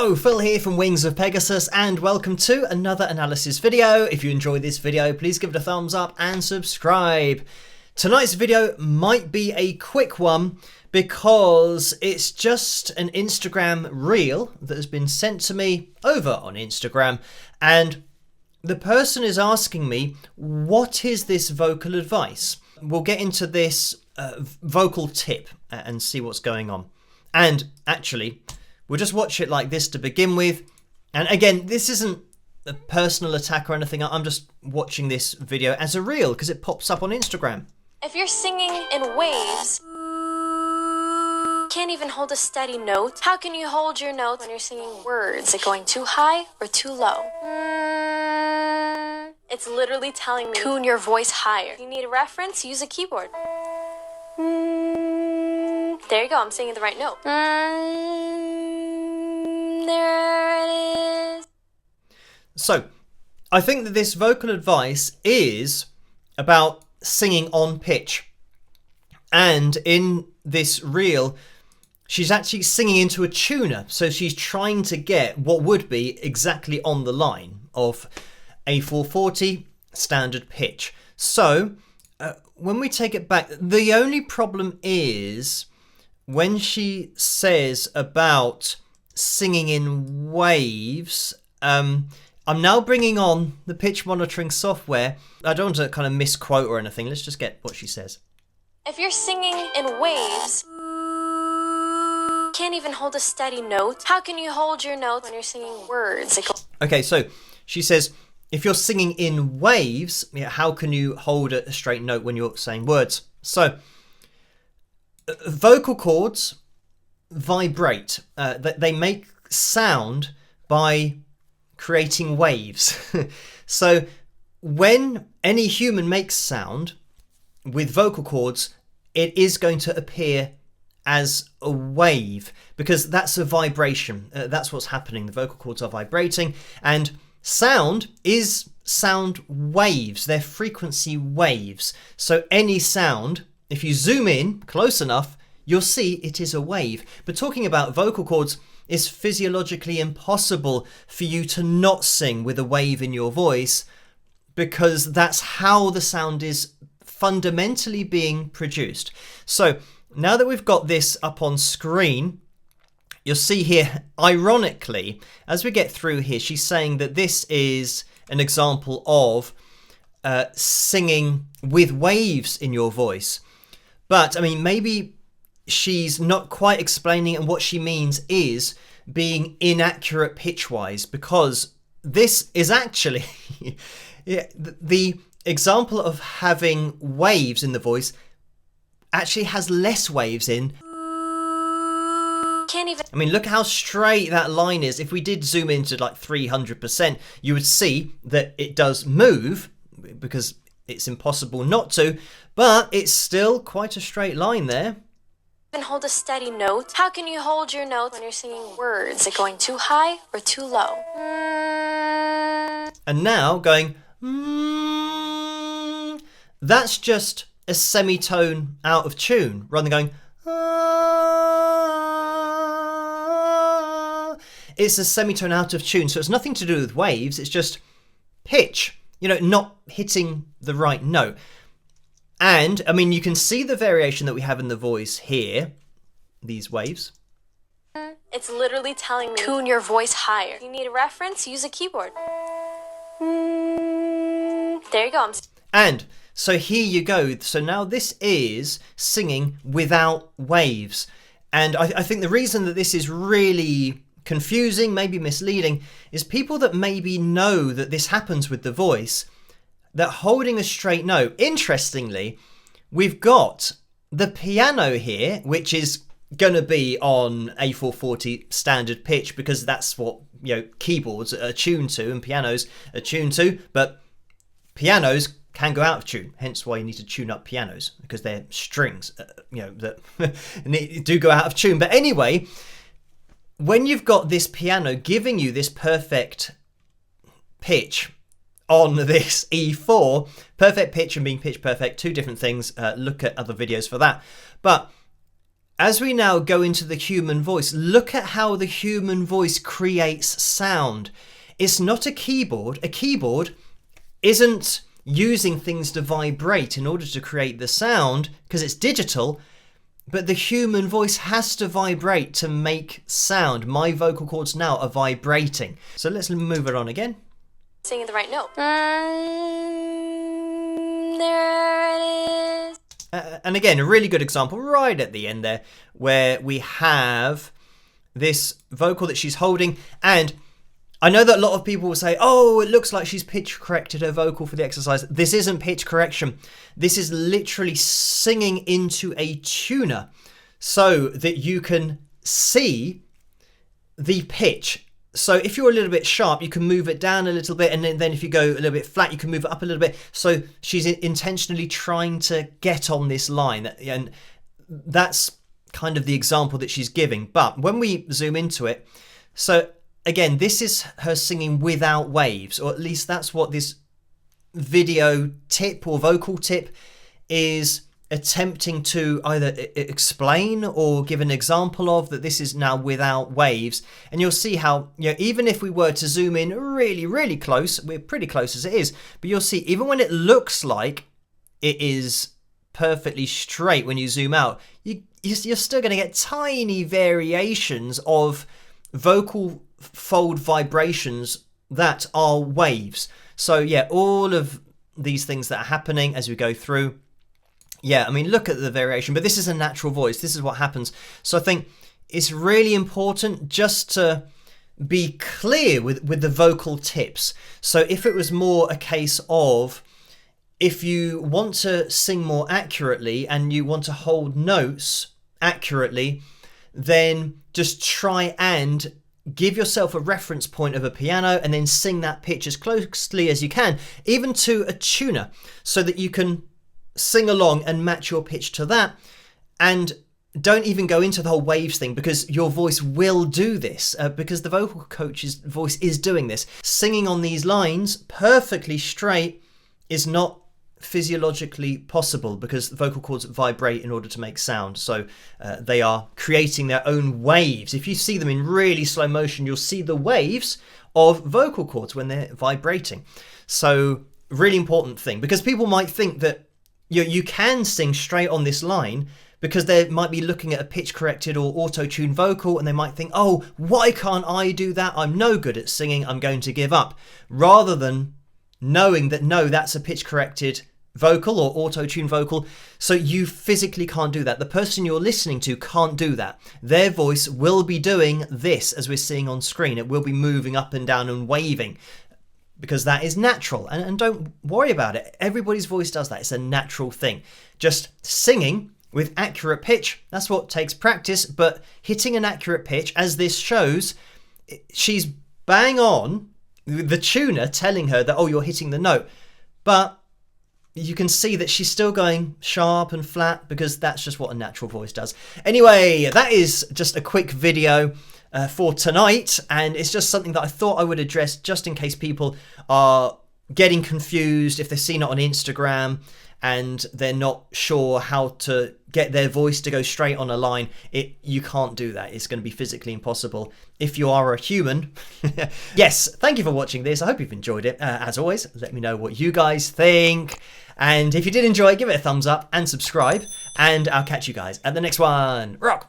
Hello, Phil here from Wings of Pegasus and welcome to another analysis video. If you enjoyed this video, please give it a thumbs up and subscribe. Tonight's video might be a quick one because it's just an Instagram reel that has been sent to me over on Instagram, and the person is asking me, what is this vocal advice? We'll get into this vocal tip and see what's going on. And actually, we'll just watch it like this to begin with. And again, this isn't a personal attack or anything. I'm just watching this video as a reel because it pops up on Instagram. If you're singing in waves, can't even hold a steady note, how can you hold your notes when you're singing words? Is it going too high or too low? It's literally telling me, tune your voice higher. If you need a reference, use a keyboard. There you go, I'm singing the right note. There it is. So, I think that this vocal advice is about singing on pitch. And in this reel, she's actually singing into a tuner. So she's trying to get what would be exactly on the line of a 440 standard pitch. So, when we take it back, the only problem is when she says about singing in waves, I'm now bringing on the pitch monitoring software. I don't want to kind of misquote or anything. Let's just get what she says. If you're singing in waves, can't even hold a steady note, how can you hold your notes when you're singing words? Okay, so she says, if you're singing in waves, how can you hold a straight note when you're saying words? So, vocal cords vibrate. They make sound by creating waves. So, when any human makes sound with vocal cords, it is going to appear as a wave because that's a vibration. That's what's happening. The vocal cords are vibrating, and sound is sound waves. They're frequency waves. So any sound, if you zoom in close enough, you'll see it is a wave. But talking about vocal cords, it's physiologically impossible for you to not sing with a wave in your voice because that's how the sound is fundamentally being produced. So now that we've got this up on screen, you'll see here, ironically, as we get through here, she's saying that this is an example of singing with waves in your voice. But, I mean, maybe she's not quite explaining, and what she means is being inaccurate pitch-wise, because this is actually the example of having waves in the voice actually has less waves in. Can't even. I mean, look how straight that line is. If we did zoom into like 300%, you would see that it does move because it's impossible not to, but it's still quite a straight line there. Even hold a steady note. How can you hold your notes when you're singing words? Is it going too high or too low? And now going, that's just a semitone out of tune, rather than going, it's a semitone out of tune. So it's nothing to do with waves. It's just pitch, not hitting the right note. And, I mean, you can see the variation that we have in the voice here, these waves. It's literally telling me, tune your voice higher. If you need a reference, use a keyboard. There you go. And so here you go. So now this is singing without waves. And I think the reason that this is really confusing, maybe misleading, is people that maybe know that this happens with the voice, that holding a straight note. Interestingly, we've got the piano here, which is going to be on a 440 standard pitch because that's what keyboards are tuned to and pianos are tuned to. But pianos can go out of tune, hence why you need to tune up pianos because they're strings, that do go out of tune. But anyway, when you've got this piano giving you this perfect pitch on this E4, perfect pitch and being pitch perfect, two different things. Look at other videos for that. But as we now go into the human voice, look at how the human voice creates sound. It's not a keyboard. A keyboard isn't using things to vibrate in order to create the sound because it's digital, but the human voice has to vibrate to make sound. My vocal cords now are vibrating. So let's move it on again. Singing the right note. There it is. And again, a really good example right at the end there, where we have this vocal that she's holding. And I know that a lot of people will say, oh, it looks like she's pitch corrected her vocal for the exercise. This isn't pitch correction. This is literally singing into a tuner so that you can see the pitch. So if you're a little bit sharp, you can move it down a little bit. And then if you go a little bit flat, you can move it up a little bit. So she's intentionally trying to get on this line. And that's kind of the example that she's giving. But when we zoom into it, so again, this is her singing without waves, or at least that's what this video tip or vocal tip is attempting to either explain or give an example of, that this is now without waves. And you'll see how, even if we were to zoom in really, really close, we're pretty close as it is, but you'll see even when it looks like it is perfectly straight, when you zoom out, you're still going to get tiny variations of vocal fold vibrations that are waves. So yeah, all of these things that are happening as we go through. Yeah, I mean, look at the variation, but this is a natural voice. This is what happens. So I think it's really important just to be clear with the vocal tips. So if it was more a case of, if you want to sing more accurately and you want to hold notes accurately, then just try and give yourself a reference point of a piano and then sing that pitch as closely as you can, even to a tuner, so that you can sing along and match your pitch to that. And don't even go into the whole waves thing, because your voice will do this, because the vocal coach's voice is doing this. Singing on these lines perfectly straight is not physiologically possible, because the vocal cords vibrate in order to make sound. So they are creating their own waves. If you see them in really slow motion, you'll see the waves of vocal cords when they're vibrating. So really important thing, because people might think that you can sing straight on this line, because they might be looking at a pitch corrected or auto-tuned vocal, and they might think, oh, why can't I do that? I'm no good at singing, I'm going to give up. Rather than knowing that, no, that's a pitch corrected vocal or auto-tuned vocal, so you physically can't do that. The person you're listening to can't do that. Their voice will be doing this, as we're seeing on screen. It will be moving up and down and waving, because that is natural. And don't worry about it. Everybody's voice does that. It's a natural thing. Just singing with accurate pitch, that's what takes practice. But hitting an accurate pitch, as this shows, she's bang on, the tuner telling her that, oh, you're hitting the note. But you can see that she's still going sharp and flat, because that's just what a natural voice does. Anyway, that is just a quick video for tonight, and it's just something that I thought I would address, just in case people are getting confused, if they've seen it on Instagram and they're not sure how to get their voice to go straight on a line. You can't do that. It's going to be physically impossible if you are a human. Yes, thank you for watching this. I hope you've enjoyed it. As always, let me know what you guys think, and if you did enjoy it, give it a thumbs up and subscribe, and I'll catch you guys at the next one. Rock!